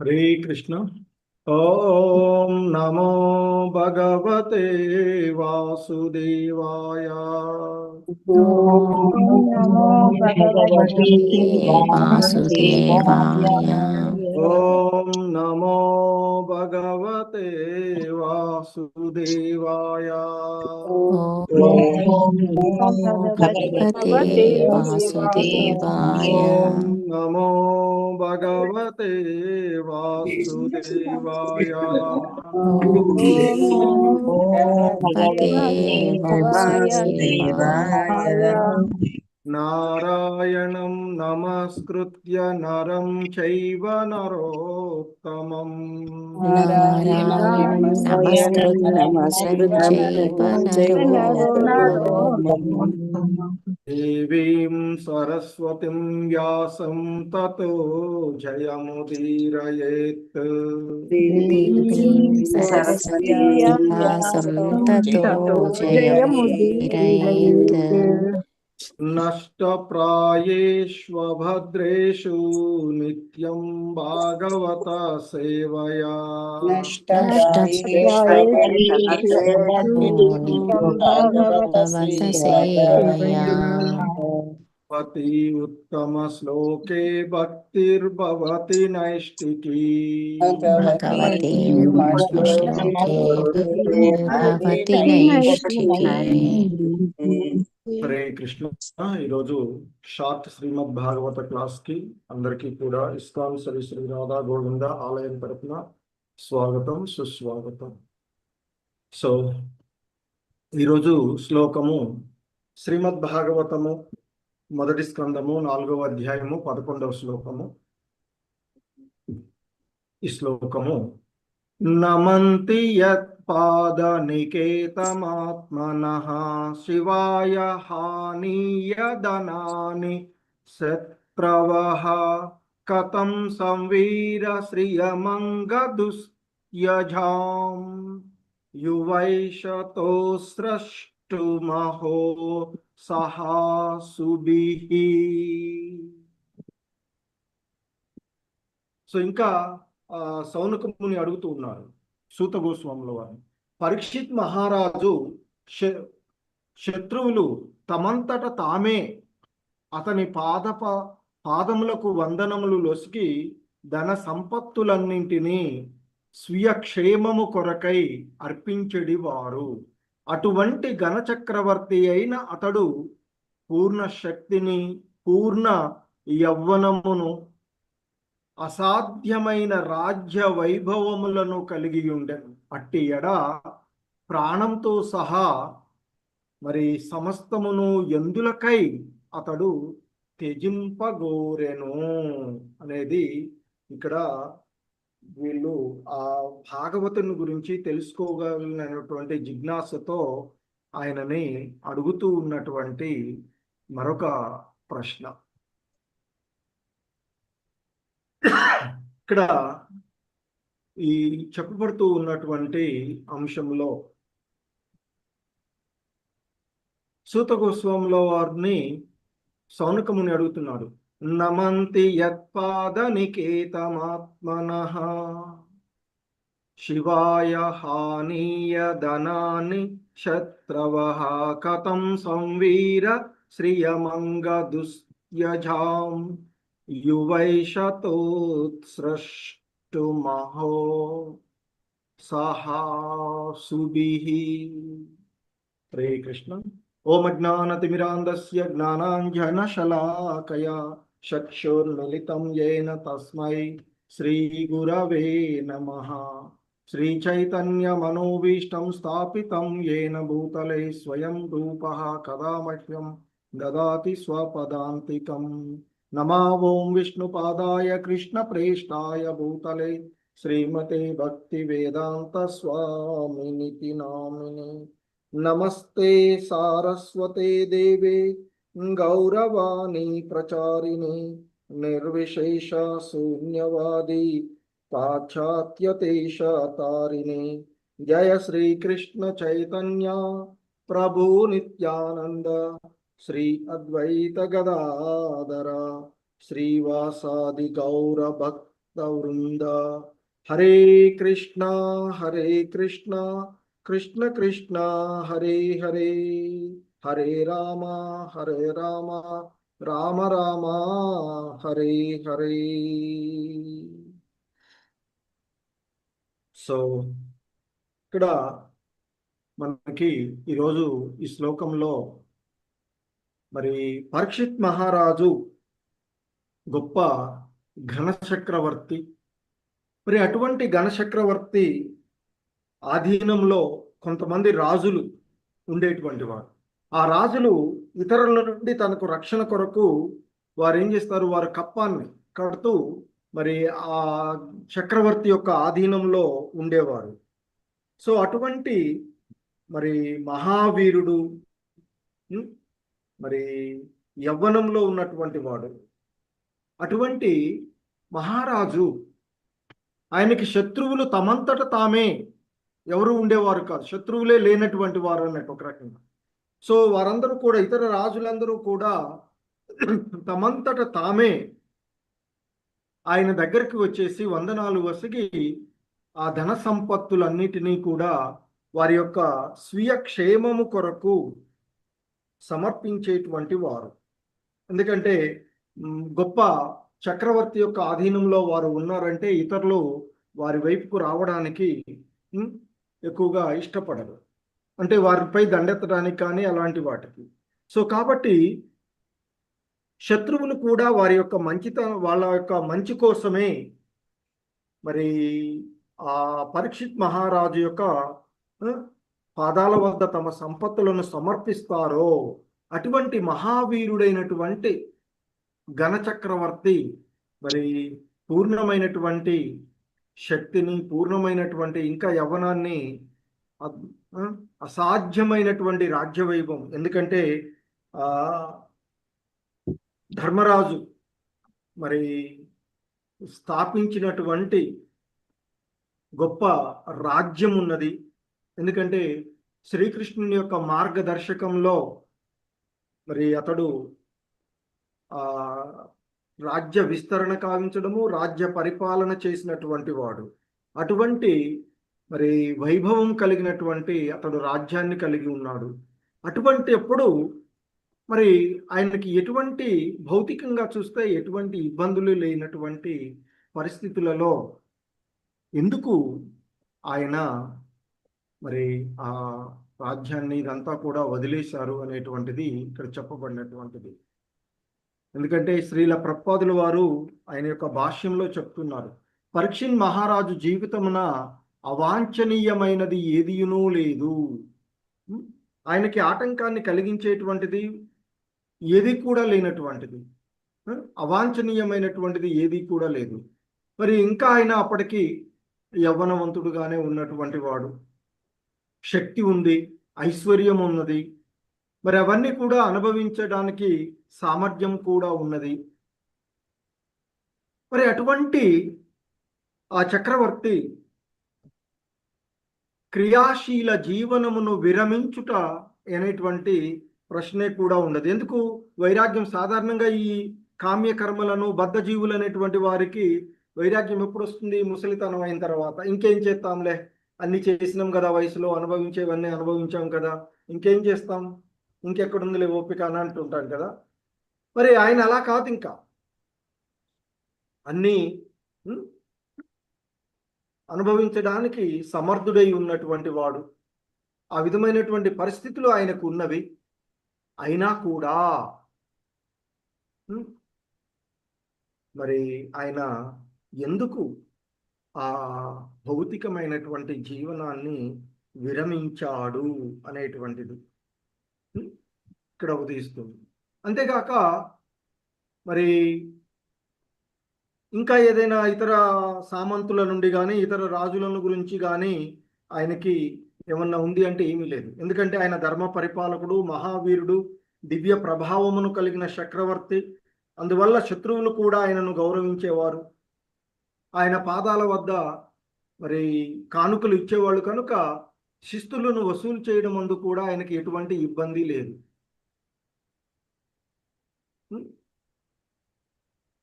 हरे कृष्ण। ओम नमो भगवते वासुदेवाय। ॐ नमो भगवते वासुदेवाय। ओम नमो भगवते वासुदेवाय। ॐ भगवते वासुदेवाय। ओम नमो भगवते वासुदेवाय। ॐ नमो भगवते वासुदेवाय। नारायणं नमस्कृत्य नरं चैव नरोत्तमम्। नारायणं नमस्कृत्य नरं चैव नरोत्तमम्। देवीं सरस्वतीं व्यासं ततो जयमुदीरयेत्। देवीं सरस्वतीं व्यासं ततो जयमुदीरयेत्। नष्टप्रायेष्वभद्रेषु नित्यं भागवत सेवया। भगवत सेवया। भवति उत्तमश्लोके भक्तिर्भवति नैष्टिकी। भगवते श्लोके भक्तिर्भवति नैष्ठिकी। హరే కృష్ణ. ఈరోజు షార్ట్ శ్రీమద్ భాగవత క్లాస్ కి అందరికీ కూడా ఇస్కాన్ శ్రీ శ్రీ రాధా గోవింద ఆలయం తరపున స్వాగతం సుస్వాగతం. సో ఈరోజు శ్లోకము శ్రీమద్ భాగవతము మొదటి స్కందము 4వ అధ్యాయము 11వ శ్లోకము. ఈ శ్లోకము నమంతి యత్పాదనికేతమాత్మనః శివాయ హానియదనాని శత్రవః కథం సంవీర శ్రియమంగదుస్యజాం యువైషతో స్రష్టుమహో సహాసుభిః. సో ఇంకా సౌనకముని అడుగుతూ ఉన్నారు సూత గోస్వాముల వారిని. పరీక్షిత్ మహారాజు శత్రువులు తమంతట తామే అతని పాదములకు వందనములు లొసికి ధన సంపత్తులన్నింటినీ స్వీయ క్షేమము కొరకై అర్పించడి వారు. అటువంటి ఘన చక్రవర్తి అయిన అతడు పూర్ణ శక్తిని పూర్ణ యవ్వనమును అసాధ్యమైన రాజ్య వైభవములను కలిగి ఉండెను. అట్టి ఎడ ప్రాణంతో సహా మరి సమస్తమును ఎందులకై అతడు త్యజింపగోరెను అనేది ఇక్కడ వీళ్ళు ఆ భాగవతుని గురించి తెలుసుకోగలనటువంటి జిజ్ఞాసతో ఆయనని అడుగుతూ ఉన్నటువంటి మరొక ప్రశ్న. ఇక్కడ ఈ చెప్పబడుతూ ఉన్నటువంటి అంశంలో సూత గోస్వాముల వారిని సౌనకముని అడుగుతున్నాడు. నమంతి యత్పాదనికేతమాత్మనః శివాయ హానియదనాని శత్రవః కథం సంవీర శ్రియమంగదుస్యజాం యువైషతోత్స్రష్టుమహో సహాసుభిః. హరే కృష్ణ. ఓం అజ్ఞానతిమిరాంధస్య జ్ఞానాంజనశలాకయా చక్షుర్మిలితం యేన తస్మై శ్రీగురవే నమః. శ్రీచైతన్యమనోభీష్టం స్థాపితం యేన భూతలే స్వయం రూపః కదా మహ్యం దదాతి స్వపదాంతికం. నమో ఓం విష్ణుపాదాయ కృష్ణప్రేష్టాయ భూతలే శ్రీమతే భక్తివేదాంత స్వామినితి నామినే. నమస్తే సారస్వతే దేవే గౌరవాణి ప్రచారిణి నిర్విశేష శూన్యవాది పాశ్చాత్యదేశతారిణి. జయ శ్రీకృష్ణ చైతన్య ప్రభు నిత్యానంద శ్రీ అద్వైత గదాధర శ్రీవాసాది గౌర భక్త వృంద. హరే కృష్ణ హరే కృష్ణ కృష్ణ కృష్ణ హరే హరే, హరే రామ హరే రామ రామ రామ హరే హరే. సో ఇక్కడ మనకి ఈరోజు ఈ శ్లోకంలో మరి పరీక్షిత్ మహారాజు గొప్ప ఘన చక్రవర్తి. మరి అటువంటి ఘన చక్రవర్తి ఆధీనంలో కొంతమంది రాజులు ఉండేటువంటి వారు. ఆ రాజులు ఇతరుల నుండి తనకు రక్షణ కొరకు వారు ఏం చేస్తారు, వారు కప్పాన్ని కడుతూ మరి ఆ చక్రవర్తి యొక్క ఆధీనంలో ఉండేవారు. సో అటువంటి మరి మహావీరుడు, మరి యవ్వనంలో ఉన్నటువంటి వాడు, అటువంటి మహారాజు, ఆయనకి శత్రువులు తమంతట తామే ఎవరు ఉండేవారు కాదు, శత్రువులే లేనటువంటి వారు అన్నట్టు ఒక రకంగా. సో వారందరూ కూడా, ఇతర రాజులందరూ కూడా తమంతట తామే ఆయన దగ్గరికి వచ్చేసి వందనాలు వసిగి ఆ ధన సంపత్తులన్నిటినీ కూడా వారి యొక్క స్వీయ క్షేమము కొరకు సమర్పించేటువంటి వారు. ఎందుకంటే గొప్ప చక్రవర్తి యొక్క ఆధీనంలో వారు ఉన్నారంటే ఇతరులు వారి వైపుకు రావడానికి ఎక్కువగా ఇష్టపడరు, అంటే వారిపై దండెత్తడానికి కానీ అలాంటి వాటికి. సో కాబట్టి శత్రువులు కూడా వారి యొక్క వాళ్ళ యొక్క మంచి కోసమే మరి ఆ పరీక్షిత్ మహారాజు యొక్క పాదాల వద్ద తమ సంపత్తులను సమర్పిస్తారో అటువంటి మహావీరుడైనటువంటి ఘన చక్రవర్తి మరి పూర్ణమైనటువంటి శక్తిని, పూర్ణమైనటువంటి ఇంకా యవ్వనాన్ని, అసాధ్యమైనటువంటి రాజ్యవైభవం. ఎందుకంటే ధర్మరాజు మరి స్థాపించినటువంటి గొప్ప రాజ్యం ఉన్నది. ఎందుకంటే శ్రీకృష్ణుని యొక్క మార్గదర్శకంలో మరి అతడు రాజ్య విస్తరణ కావించడము, రాజ్య పరిపాలన చేసినటువంటి వాడు. అటువంటి మరి వైభవం కలిగినటువంటి అతడు రాజ్యాన్ని కలిగి ఉన్నాడు. అటువంటి ఎప్పుడు మరి ఆయనకి ఎటువంటి భౌతికంగా చూస్తే ఎటువంటి ఇబ్బందులు లేనటువంటి పరిస్థితులలో ఎందుకు ఆయన మరి ఆ రాజ్యాన్ని ఇదంతా కూడా వదిలేశారు అనేటువంటిది ఇక్కడ చెప్పబడినటువంటిది. ఎందుకంటే శ్రీల ప్రభుపాదుల వారు ఆయన యొక్క భాష్యంలో చెప్తున్నారు, పరీక్షిత్ మహారాజు జీవితమున అవాంఛనీయమైనది ఏదియునూ లేదు, ఆయనకి ఆటంకాన్ని కలిగించేటువంటిది ఏది కూడా లేనటువంటిది, అవాంఛనీయమైనటువంటిది ఏది కూడా లేదు. మరి ఇంకా ఆయన అప్పటికి యవ్వనవంతుడుగానే ఉన్నటువంటి వాడు, శక్తి ఉంది, ఐశ్వర్యం ఉన్నది, మరి అవన్నీ కూడా అనుభవించడానికి సామర్థ్యం కూడా ఉన్నది. మరి అటువంటి ఆ చక్రవర్తి క్రియాశీల జీవనమును విరమించుట అనేటువంటి ప్రశ్నే కూడా ఉండదు. ఎందుకు? వైరాగ్యం సాధారణంగా ఈ కామ్యకర్మలను బద్ధజీవులు అనేటువంటి వారికి వైరాగ్యం ఎప్పుడు వస్తుంది? ముసలితనం అయిన తర్వాత. ఇంకేం చేస్తాంలే, అన్ని చేసినాం కదా, వయసులో అనుభవించేవన్నీ అనుభవించాం కదా, ఇంకేం చేస్తాం, ఇంకెక్కడుందిలే ఓపిక అని అంటుంటాం కదా. మరి ఆయన అలా కాదు, ఇంకా అన్నీ అనుభవించడానికి సమర్థుడై ఉన్నటువంటి వాడు. ఆ విధమైనటువంటి పరిస్థితులు ఆయనకు ఉన్నవి. అయినా కూడా మరి ఆయన ఎందుకు ఆ భౌతికమైనటువంటి జీవనాన్ని విరమించాడు అనేటువంటిది ఇక్కడ ఉదయిస్తుంది. అంతేగాక మరి ఇంకా ఏదైనా ఇతర సామంతుల నుండి కానీ ఇతర రాజులను గురించి కానీ ఆయనకి ఏమన్నా ఉంది అంటే ఏమీ లేదు. ఎందుకంటే ఆయన ధర్మ పరిపాలకుడు, మహావీరుడు, దివ్య ప్రభావమును కలిగిన చక్రవర్తి. అందువల్ల శత్రువులు కూడా ఆయనను గౌరవించేవారు, ఆయన పాదాల వద్ద మరి కానుకలు ఇచ్చేవాళ్ళు కనుక శిస్తులను వసూలు చేయడం అందు కూడా ఆయనకి ఎటువంటి ఇబ్బంది లేదు.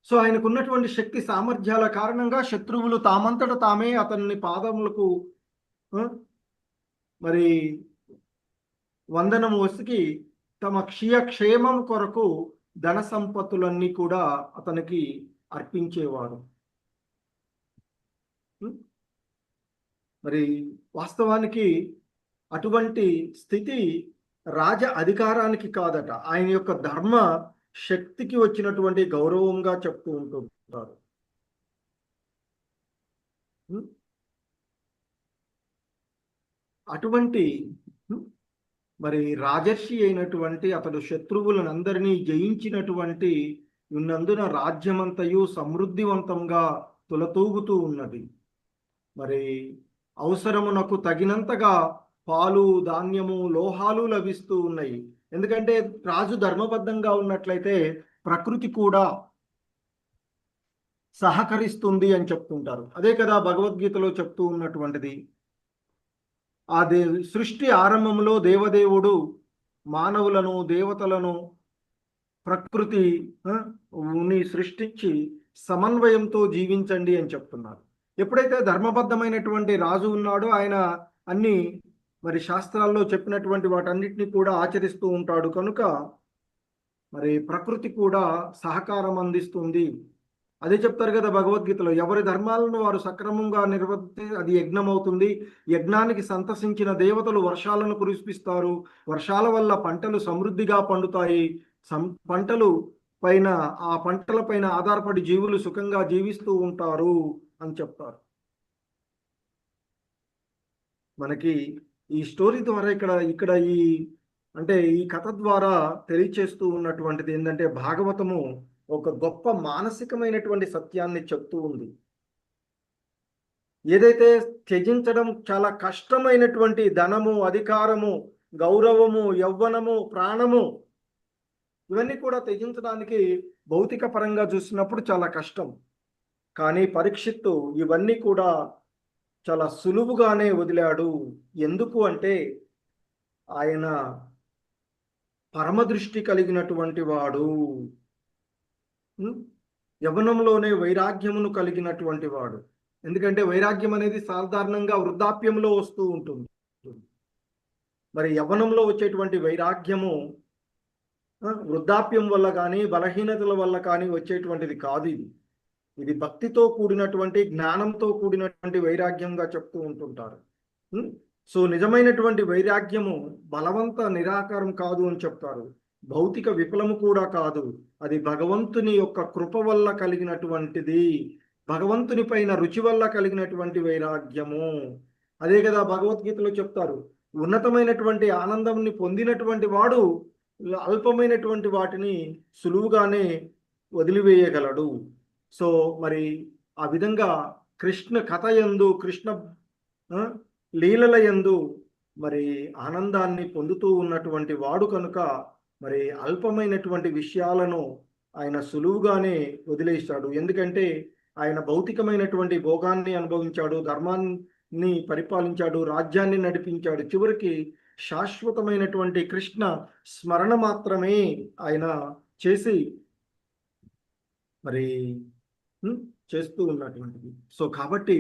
సో ఆయనకున్నటువంటి శక్తి సామర్థ్యాల కారణంగా శత్రువులు తామంతట తామే అతన్ని పాదములకు మరి వందనము వసికి తమ క్షేమం కొరకు ధన సంపత్తులన్నీ కూడా అతనికి అర్పించేవారు. మరి వాస్తవానికి అటువంటి స్థితి రాజ అధికారానికి కాదట, ఆయన యొక్క ధర్మ శక్తికి వచ్చినటువంటి గౌరవంగా చెప్తూ ఉంటుంటారు. అటువంటి మరి రాజర్షి అయినటువంటి అతడు శత్రువులనందరినీ జయించినటువంటి ఉన్నందున రాజ్యమంతయు సమృద్ధివంతంగా తులతూగుతూ ఉన్నది. మరి అవసరమునకు తగినంతగా పాలు, ధాన్యము, లోహాలు లభిస్తూ ఉన్నాయి. ఎందుకంటే రాజు ధర్మబద్ధంగా ఉన్నట్లయితే ప్రకృతి కూడా సహకరిస్తుంది అని చెప్తుంటారు. అదే కదా భగవద్గీతలో చెప్తూ ఉన్నటువంటిది. ఆ సృష్టి ఆరంభంలో దేవదేవుడు మానవులను, దేవతలను, ప్రకృతిని సృష్టించి సమన్వయంతో జీవించండి అని చెప్తున్నారు. ఎప్పుడైతే ధర్మబద్ధమైనటువంటి రాజు ఉన్నాడో ఆయన అన్ని మరి శాస్త్రాల్లో చెప్పినటువంటి వాటన్నిటిని కూడా ఆచరిస్తూ ఉంటాడు కనుక మరి ప్రకృతి కూడా సహకారం అందిస్తుంది. అదే చెప్తారు కదా భగవద్గీతలో, ఎవరి ధర్మాలను వారు సక్రమంగా నిర్వర్తిస్తే అది యజ్ఞం అవుతుంది. యజ్ఞానికి సంతసించిన దేవతలు వర్షాలను కురిపిస్తారు. వర్షాల వల్ల పంటలు సమృద్ధిగా పండుతాయి. పంటలు పైన, ఆ పంటల పైన ఆధారపడి జీవులు సుఖంగా జీవిస్తూ ఉంటారు అని చెప్తారు. మనకి ఈ స్టోరీ ద్వారా ఇక్కడ ఈ కథ ద్వారా తెలియచేస్తూ ఉన్నటువంటిది ఏంటంటే, భాగవతము ఒక గొప్ప మానసికమైనటువంటి సత్యాన్ని చెప్తూ ఉంది. ఏదైతే త్యజించడం చాలా కష్టమైనటువంటి ధనము, అధికారము, గౌరవము, యవ్వనము, ప్రాణము, ఇవన్నీ కూడా త్యజించడానికి భౌతిక పరంగా చూసినప్పుడు చాలా కష్టం. కానీ పరీక్షిత్తు ఇవన్నీ కూడా చాలా సులువుగానే వదిలాడు. ఎందుకు అంటే ఆయన పరమదృష్టి కలిగినటువంటి వాడు, యవ్వనంలోనే వైరాగ్యమును కలిగినటువంటి వాడు. ఎందుకంటే వైరాగ్యం అనేది సాధారణంగా వృద్ధాప్యంలో వస్తూ ఉంటుంది. మరి యవ్వనంలో వచ్చేటువంటి వైరాగ్యము వృద్ధాప్యం వల్ల కానీ, బలహీనతల వల్ల కానీ వచ్చేటువంటిది కాదు. ఇది భక్తితో కూడినటువంటి, జ్ఞానంతో కూడినటువంటి వైరాగ్యంగా చెప్తూ ఉంటుంటారు. సో నిజమైనటువంటి వైరాగ్యము బలవంత నిరాకారం కాదు అని చెప్తారు. భౌతిక విఫలము కూడా కాదు. అది భగవంతుని యొక్క కృప వల్ల కలిగినటువంటిది, భగవంతుని పైన రుచి వల్ల కలిగినటువంటి వైరాగ్యము. అదే కదా భగవద్గీతలో చెప్తారు, ఉన్నతమైనటువంటి ఆనందంని పొందినటువంటి వాడు అల్పమైనటువంటి వాటిని సులువుగానే వదిలివేయగలడు. సో మరి ఆ విధంగా కృష్ణ కథ యందు, కృష్ణ లీలల యందు మరి ఆనందాన్ని పొందుతూ ఉన్నటువంటి వాడు కనుక మరి అల్పమైనటువంటి విషయాలను ఆయన సులువుగానే వదిలేశాడు. ఎందుకంటే ఆయన భౌతికమైనటువంటి భోగాన్ని అనుభవించాడు, ధర్మాన్ని పరిపాలించాడు, రాజ్యాన్ని నడిపించాడు. చివరికి శాశ్వతమైనటువంటి కృష్ణ స్మరణ మాత్రమే ఆయన చేసి మరి చేస్తూ ఉన్నటువంటిది. సో కాబట్టి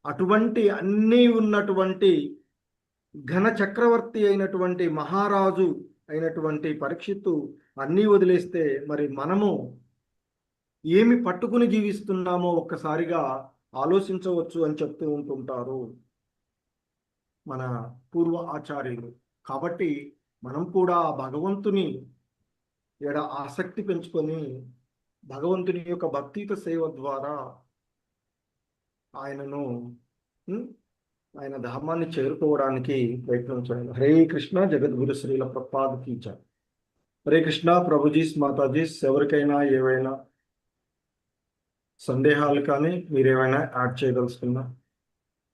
అటువంటి అన్నీ ఉన్నటువంటి ఘన చక్రవర్తి అయినటువంటి మహారాజు అయినటువంటి పరీక్షిత్తు అన్నీ వదిలేస్తే మరి మనము ఏమి పట్టుకుని జీవిస్తున్నామో ఒక్కసారిగా ఆలోచించవచ్చు అని చెప్తూ ఉంటుంటారు మన పూర్వ ఆచార్యులు. కాబట్టి మనం కూడా భగవంతుని ఎడ ఆసక్తి పెంచుకొని భగవంతుని యొక్క భక్తిత సేవ ద్వారా ఆయన ధామాన్ని చేరుకోవడానికి ప్రయత్నం చేయాలి. హరే కృష్ణ. జగద్గురు శ్రీల ప్రభుపాద్ కీ జై. హరే కృష్ణ. ప్రభుజీస్, మాతాజీస్, ఎవరికైనా ఏవైనా సందేహాలు కానీ మీరేమైనా యాడ్ చేయదలుచుకున్నా